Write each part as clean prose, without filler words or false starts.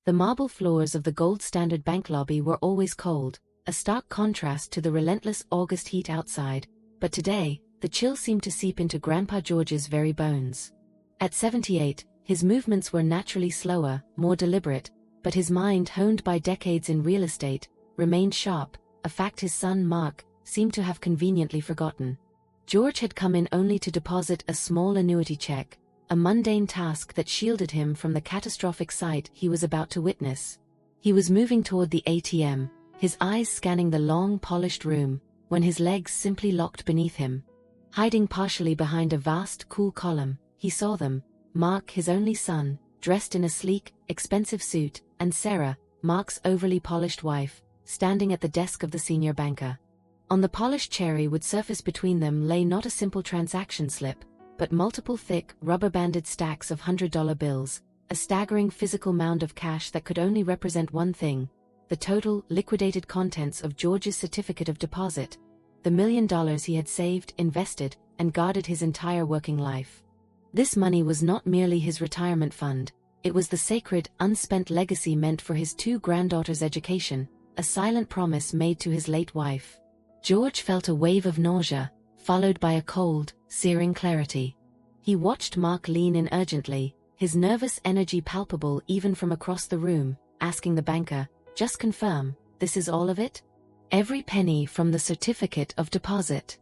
The marble floors of the Gold Standard Bank lobby were always cold, a stark contrast to the relentless August heat outside, but today, the chill seemed to seep into Grandpa George's very bones. At 78, his movements were naturally slower, more deliberate, but his mind, honed by decades in real estate, remained sharp, a fact his son Mark seemed to have conveniently forgotten. George had come in only to deposit a small annuity check, a mundane task that shielded him from the catastrophic sight he was about to witness. He was moving toward the ATM, his eyes scanning the long, polished room, when his legs simply locked beneath him. Hiding partially behind a vast, cool column, he saw them: Mark, his only son, dressed in a sleek, expensive suit, and Sarah, Mark's overly polished wife, standing at the desk of the senior banker. On the polished cherry wood surface between them lay not a simple transaction slip, but multiple thick, rubber-banded stacks of $100 bills, a staggering physical mound of cash that could only represent one thing: the total, liquidated contents of George's certificate of deposit, the $1 million he had saved, invested, and guarded his entire working life. This money was not merely his retirement fund, it was the sacred, unspent legacy meant for his two granddaughters' education, a silent promise made to his late wife. George felt a wave of nausea, followed by a cold, searing clarity. He watched Mark lean in urgently, his nervous energy palpable even from across the room, asking the banker, "Just confirm, this is all of it? Every penny from the certificate of deposit?"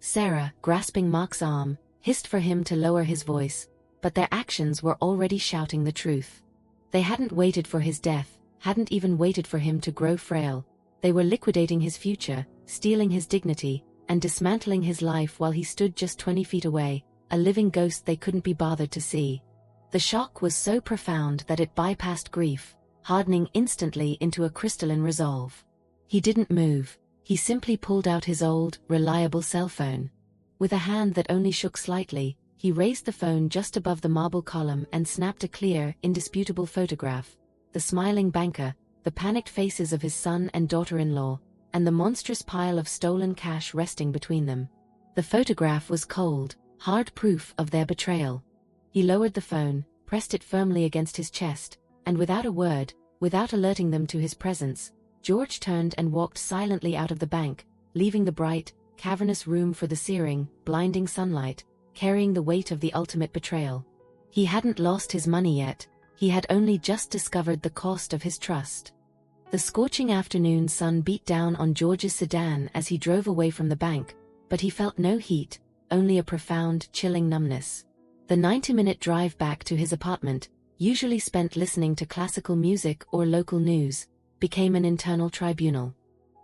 Sarah, grasping Mark's arm, hissed for him to lower his voice, but their actions were already shouting the truth. They hadn't waited for his death, hadn't even waited for him to grow frail. They were liquidating his future, stealing his dignity, and dismantling his life while he stood just 20 feet away, a living ghost they couldn't be bothered to see. The shock was so profound that it bypassed grief, hardening instantly into a crystalline resolve. He didn't move, he simply pulled out his old, reliable cell phone. With a hand that only shook slightly, he raised the phone just above the marble column and snapped a clear, indisputable photograph: the smiling banker, the panicked faces of his son and daughter-in-law, and the monstrous pile of stolen cash resting between them. The photograph was cold, hard proof of their betrayal. He lowered the phone, pressed it firmly against his chest, and without a word, without alerting them to his presence, George turned and walked silently out of the bank, leaving the bright, cavernous room for the searing, blinding sunlight, carrying the weight of the ultimate betrayal. He hadn't lost his money yet, he had only just discovered the cost of his trust. The scorching afternoon sun beat down on George's sedan as he drove away from the bank, but he felt no heat, only a profound, chilling numbness. The 90-minute drive back to his apartment, usually spent listening to classical music or local news, became an internal tribunal.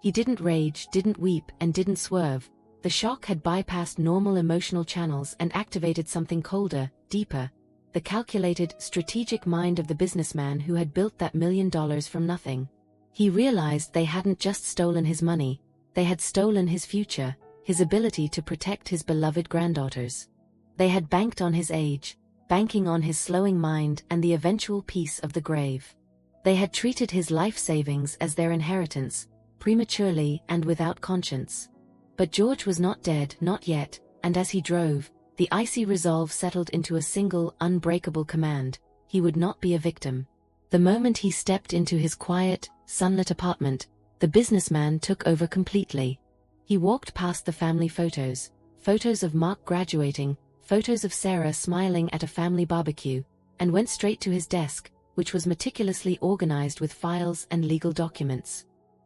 He didn't rage, didn't weep, and didn't swerve. The shock had bypassed normal emotional channels and activated something colder, deeper: the calculated, strategic mind of the businessman who had built that $1 million from nothing. He realized they hadn't just stolen his money, they had stolen his future, his ability to protect his beloved granddaughters. They had banked on his age, banking on his slowing mind and the eventual peace of the grave. They had treated his life savings as their inheritance, prematurely and without conscience. But George was not dead, not yet, and as he drove, the icy resolve settled into a single, unbreakable command: he would not be a victim. The moment he stepped into his quiet, sunlit apartment, the businessman took over completely. He walked past the family photos, photos of Mark graduating, photos of Sarah smiling at a family barbecue, and went straight to his desk, which was meticulously organized with files and legal documents.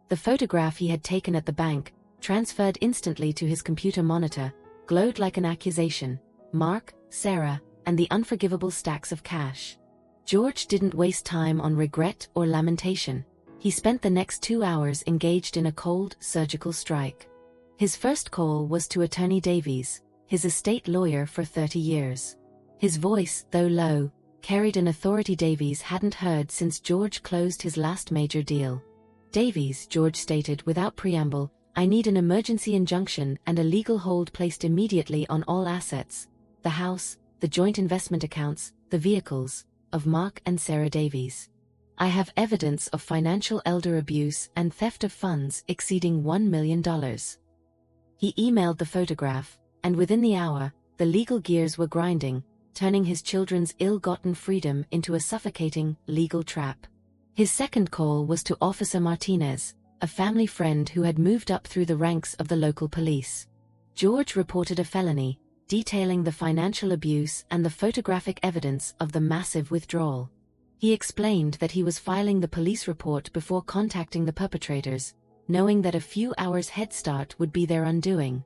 The photograph he had taken at the bank, transferred instantly to his computer monitor, glowed like an accusation: Mark, Sarah, and the unforgivable stacks of cash. George didn't waste time on regret or lamentation. He spent the next 2 hours engaged in a cold, surgical strike. His first call was to Attorney Davies, his estate lawyer for 30 years. His voice, though low, carried an authority Davies hadn't heard since George closed his last major deal. "Davies," George stated without preamble, "I need an emergency injunction and a legal hold placed immediately on all assets: the house, the joint investment accounts, the vehicles, of Mark and Sarah Davies. I have evidence of financial elder abuse and theft of funds exceeding $1 million." He emailed the photograph, and within the hour, the legal gears were grinding, turning his children's ill-gotten freedom into a suffocating, legal trap. His second call was to Officer Martinez, a family friend who had moved up through the ranks of the local police. George reported a felony, detailing the financial abuse and the photographic evidence of the massive withdrawal. He explained that he was filing the police report before contacting the perpetrators, knowing that a few hours' head start would be their undoing.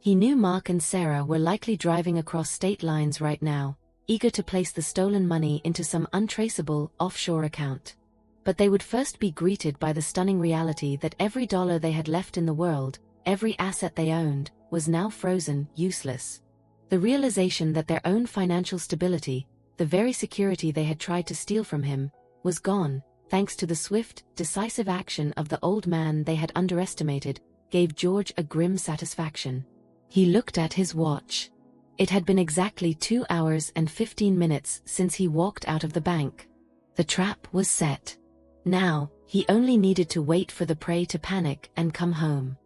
He knew Mark and Sarah were likely driving across state lines right now, eager to place the stolen money into some untraceable, offshore account. But they would first be greeted by the stunning reality that every dollar they had left in the world, every asset they owned, was now frozen, useless. The realization that their own financial stability, the very security they had tried to steal from him, was gone, thanks to the swift, decisive action of the old man they had underestimated, gave George a grim satisfaction. He looked at his watch. It had been exactly 2 hours and 15 minutes since he walked out of the bank. The trap was set. Now, he only needed to wait for the prey to panic and come home.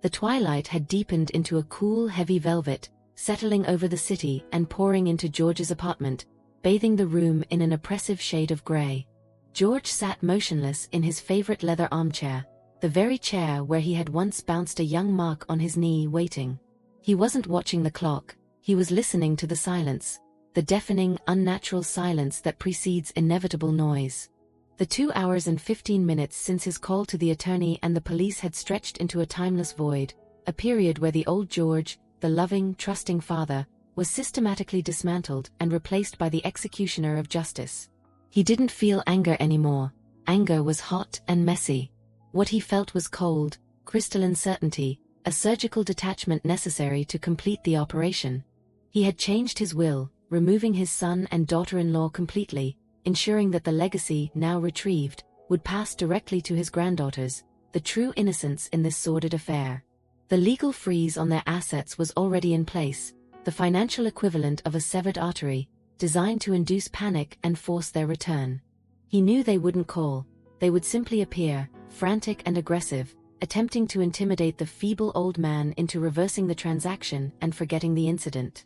The twilight had deepened into a cool, heavy velvet, settling over the city and pouring into George's apartment, bathing the room in an oppressive shade of gray. George sat motionless in his favorite leather armchair, the very chair where he had once bounced a young Mark on his knee, waiting. He wasn't watching the clock, he was listening to the silence, the deafening, unnatural silence that precedes inevitable noise. The 2 hours and 15 minutes since his call to the attorney and the police had stretched into a timeless void, a period where the old George, the loving, trusting father, was systematically dismantled and replaced by the executioner of justice. He didn't feel anger anymore. Anger was hot and messy. What he felt was cold, crystalline certainty, a surgical detachment necessary to complete the operation. He had changed his will, removing his son and daughter-in-law completely, ensuring that the legacy, now retrieved, would pass directly to his granddaughters, the true innocents in this sordid affair. The legal freeze on their assets was already in place, the financial equivalent of a severed artery, designed to induce panic and force their return. He knew they wouldn't call, they would simply appear, frantic and aggressive, attempting to intimidate the feeble old man into reversing the transaction and forgetting the incident.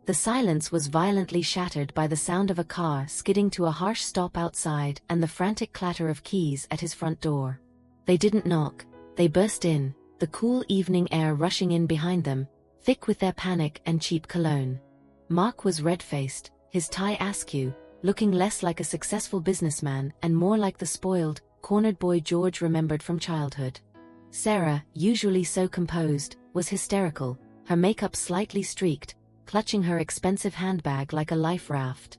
The silence was violently shattered by the sound of a car skidding to a harsh stop outside and the frantic clatter of keys at his front door. They didn't knock, they burst in, the cool evening air rushing in behind them, thick with their panic and cheap cologne. Mark was red-faced, his tie askew, looking less like a successful businessman and more like the spoiled, cornered boy George remembered from childhood. Sarah, usually so composed, was hysterical, her makeup slightly streaked, clutching her expensive handbag like a life raft.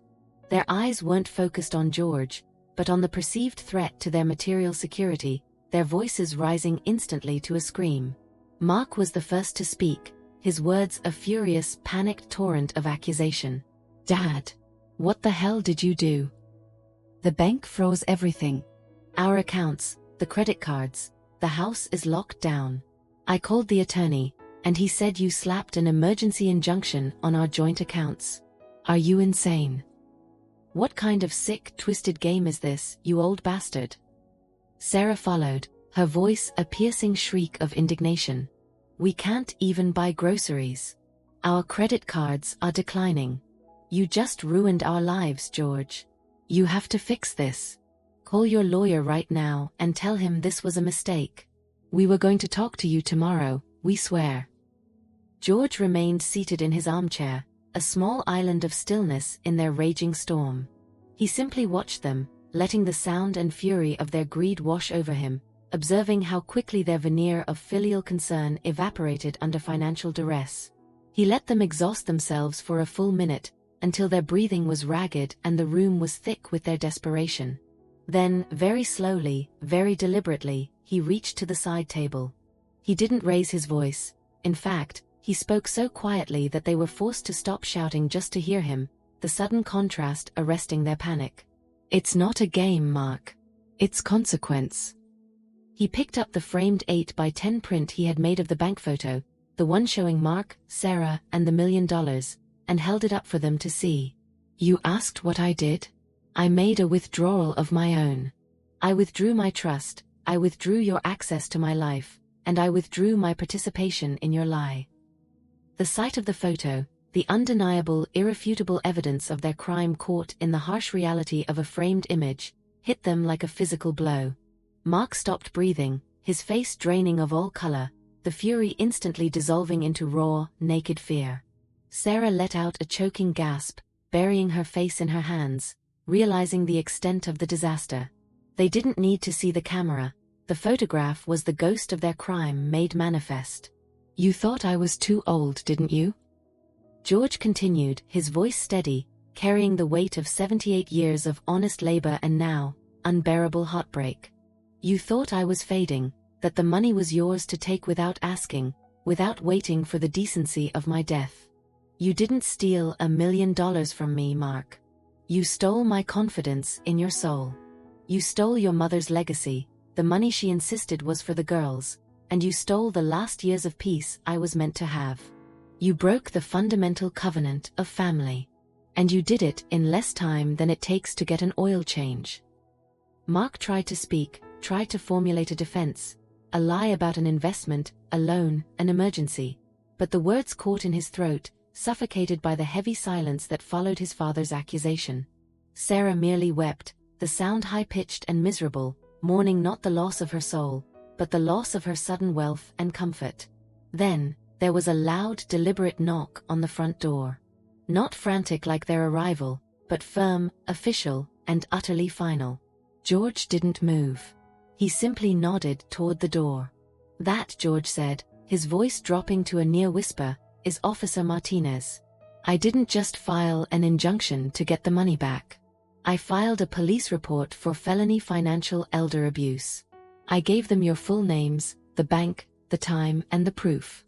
Their eyes weren't focused on George, but on the perceived threat to their material security, their voices rising instantly to a scream. Mark was the first to speak, his words a furious, panicked torrent of accusation. "Dad, what the hell did you do? The bank froze everything. Our accounts, the credit cards, the house is locked down. I called the attorney, and he said you slapped an emergency injunction on our joint accounts. Are you insane? What kind of sick, twisted game is this, you old bastard?" Sarah followed, her voice a piercing shriek of indignation. "We can't even buy groceries. Our credit cards are declining. You just ruined our lives, George. You have to fix this. Call your lawyer right now and tell him this was a mistake. We were going to talk to you tomorrow, we swear." George remained seated in his armchair, a small island of stillness in their raging storm. He simply watched them, letting the sound and fury of their greed wash over him, observing how quickly their veneer of filial concern evaporated under financial duress. He let them exhaust themselves for a full minute, until their breathing was ragged and the room was thick with their desperation. Then, very slowly, very deliberately, he reached to the side table. He didn't raise his voice. In fact, he spoke so quietly that they were forced to stop shouting just to hear him, the sudden contrast arresting their panic. "It's not a game, Mark. It's consequence." He picked up the framed 8 by 10 print he had made of the bank photo, the one showing Mark, Sarah, and the $1 million, and held it up for them to see. "You asked what I did? I made a withdrawal of my own. I withdrew my trust, I withdrew your access to my life, and I withdrew my participation in your lie." The sight of the photo, the undeniable, irrefutable evidence of their crime caught in the harsh reality of a framed image, hit them like a physical blow. Mark stopped breathing, his face draining of all color, the fury instantly dissolving into raw, naked fear. Sarah let out a choking gasp, burying her face in her hands, realizing the extent of the disaster. They didn't need to see the camera. The photograph was the ghost of their crime made manifest. "You thought I was too old, didn't you?" George continued, his voice steady, carrying the weight of 78 years of honest labor and now, unbearable heartbreak. "You thought I was fading, that the money was yours to take without asking, without waiting for the decency of my death. You didn't steal $1 million from me, Mark. You stole my confidence in your soul. You stole your mother's legacy, the money she insisted was for the girls, and you stole the last years of peace I was meant to have. You broke the fundamental covenant of family. And you did it in less time than it takes to get an oil change." Mark tried to speak, tried to formulate a defense, a lie about an investment, a loan, an emergency. But the words caught in his throat, suffocated by the heavy silence that followed his father's accusation. Sarah merely wept, the sound high-pitched and miserable, mourning not the loss of her soul, but the loss of her sudden wealth and comfort. Then, there was a loud, deliberate knock on the front door. Not frantic like their arrival, but firm, official, and utterly final. George didn't move. He simply nodded toward the door. "That," George said, his voice dropping to a near whisper, "is Officer Martinez. I didn't just file an injunction to get the money back. I filed a police report for felony financial elder abuse. I gave them your full names, the bank, the time, and the proof."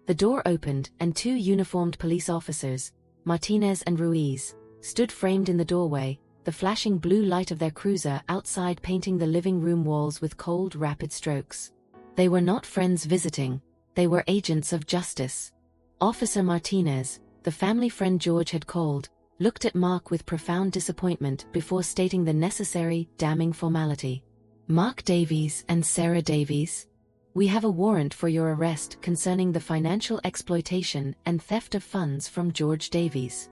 The door opened, and two uniformed police officers, Martinez and Ruiz, stood framed in the doorway, the flashing blue light of their cruiser outside painting the living room walls with cold, rapid strokes. They were not friends visiting, they were agents of justice. Officer Martinez, the family friend George had called, looked at Mark with profound disappointment before stating the necessary, damning formality. "Mark Davies and Sarah Davies? We have a warrant for your arrest concerning the financial exploitation and theft of funds from George Davies."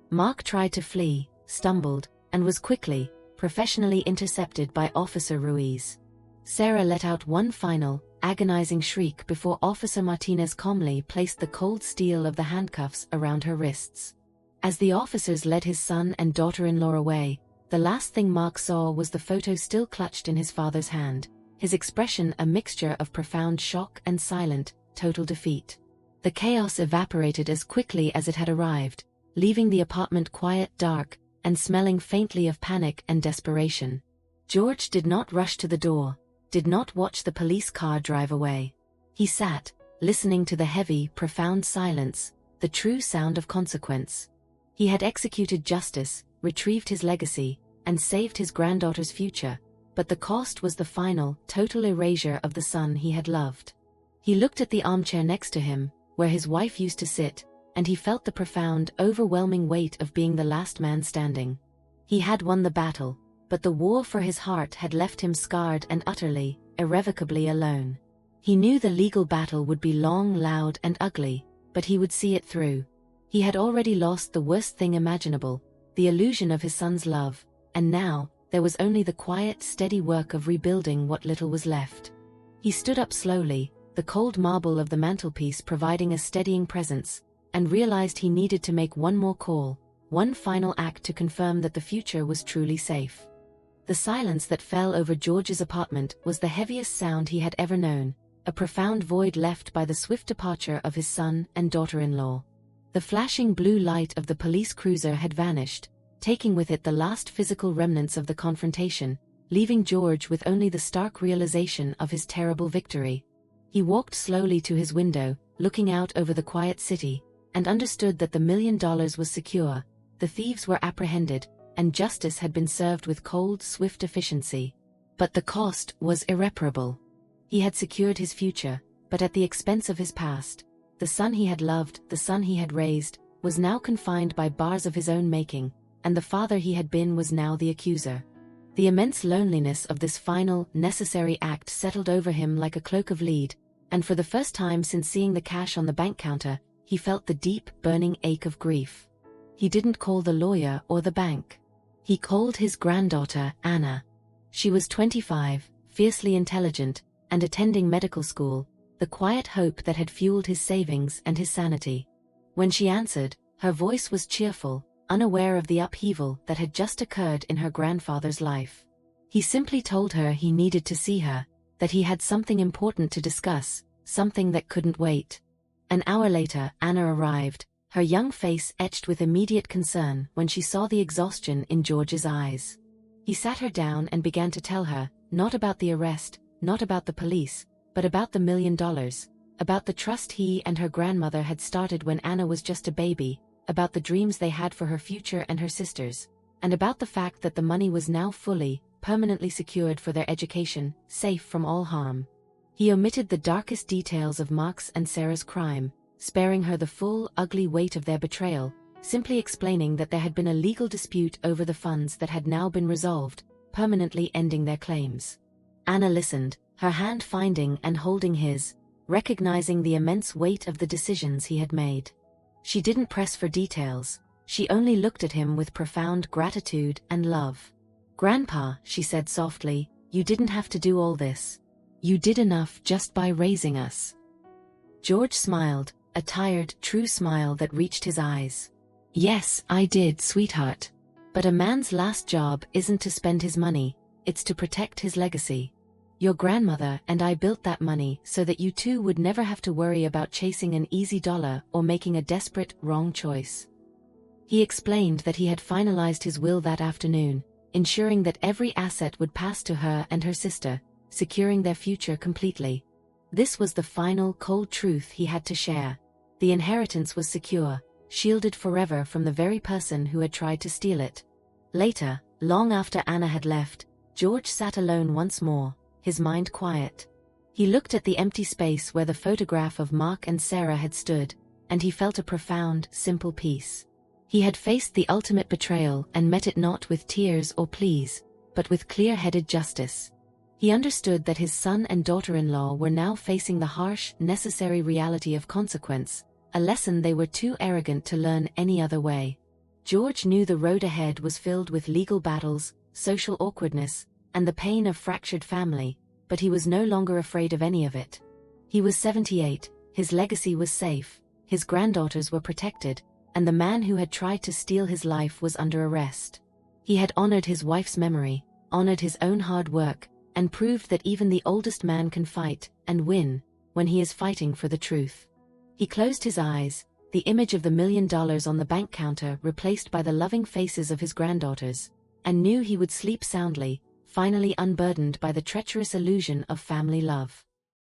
Mark tried to flee, stumbled, and was quickly, professionally intercepted by Officer Ruiz. Sarah let out one final, agonizing shriek before Officer Martinez calmly placed the cold steel of the handcuffs around her wrists. As the officers led his son and daughter-in-law away, the last thing Mark saw was the photo still clutched in his father's hand, his expression a mixture of profound shock and silent, total defeat. The chaos evaporated as quickly as it had arrived, leaving the apartment quiet, dark, and smelling faintly of panic and desperation. George did not rush to the door, did not watch the police car drive away. He sat, listening to the heavy, profound silence, the true sound of consequence. He had executed justice, retrieved his legacy, and saved his granddaughter's future, but the cost was the final, total erasure of the son he had loved. He looked at the armchair next to him, where his wife used to sit, and he felt the profound, overwhelming weight of being the last man standing. He had won the battle, but the war for his heart had left him scarred and utterly, irrevocably alone. He knew the legal battle would be long, loud, and ugly, but he would see it through. He had already lost the worst thing imaginable, the illusion of his son's love, and now, there was only the quiet, steady work of rebuilding what little was left. He stood up slowly, the cold marble of the mantelpiece providing a steadying presence, and realized he needed to make one more call, one final act to confirm that the future was truly safe. The silence that fell over George's apartment was the heaviest sound he had ever known, a profound void left by the swift departure of his son and daughter-in-law. The flashing blue light of the police cruiser had vanished, taking with it the last physical remnants of the confrontation, leaving George with only the stark realization of his terrible victory. He walked slowly to his window, looking out over the quiet city, and understood that the $1 million was secure, the thieves were apprehended, and justice had been served with cold, swift efficiency. But the cost was irreparable. He had secured his future, but at the expense of his past. The son he had loved, the son he had raised, was now confined by bars of his own making, and the father he had been was now the accuser. The immense loneliness of this final, necessary act settled over him like a cloak of lead, and for the first time since seeing the cash on the bank counter, he felt the deep, burning ache of grief. He didn't call the lawyer or the bank. He called his granddaughter Anna. She was 25, fiercely intelligent, and attending medical school, the quiet hope that had fueled his savings and his sanity. When she answered, her voice was cheerful, unaware of the upheaval that had just occurred in her grandfather's life. He simply told her he needed to see her, that he had something important to discuss, something that couldn't wait. An hour later, Anna arrived, her young face etched with immediate concern when she saw the exhaustion in George's eyes. He sat her down and began to tell her, not about the arrest, not about the police, but about the $1 million, about the trust he and her grandmother had started when Anna was just a baby, about the dreams they had for her future and her sisters, and about the fact that the money was now fully, permanently secured for their education, safe from all harm. He omitted the darkest details of Mark's and Sarah's crime, sparing her the full, ugly weight of their betrayal, simply explaining that there had been a legal dispute over the funds that had now been resolved, permanently ending their claims. Anna listened, her hand finding and holding his, recognizing the immense weight of the decisions he had made. She didn't press for details, she only looked at him with profound gratitude and love. "Grandpa," she said softly, "you didn't have to do all this. You did enough just by raising us." George smiled, a tired, true smile that reached his eyes. "Yes, I did, sweetheart. But a man's last job isn't to spend his money, it's to protect his legacy. Your grandmother and I built that money so that you two would never have to worry about chasing an easy dollar or making a desperate, wrong choice." He explained that he had finalized his will that afternoon, ensuring that every asset would pass to her and her sister, securing their future completely. This was the final, cold truth he had to share. The inheritance was secure, shielded forever from the very person who had tried to steal it. Later, long after Anna had left, George sat alone once more, his mind quiet. He looked at the empty space where the photograph of Mark and Sarah had stood, and he felt a profound, simple peace. He had faced the ultimate betrayal and met it not with tears or pleas, but with clear-headed justice. He understood that his son and daughter-in-law were now facing the harsh, necessary reality of consequence, a lesson they were too arrogant to learn any other way. George knew the road ahead was filled with legal battles, social awkwardness, and the pain of fractured family, but he was no longer afraid of any of it. He was 78, his legacy was safe, his granddaughters were protected, and the man who had tried to steal his life was under arrest. He had honored his wife's memory, honored his own hard work, and proved that even the oldest man can fight, and win, when he is fighting for the truth. He closed his eyes, the image of the $1 million on the bank counter replaced by the loving faces of his granddaughters, and knew he would sleep soundly, finally unburdened by the treacherous illusion of family love.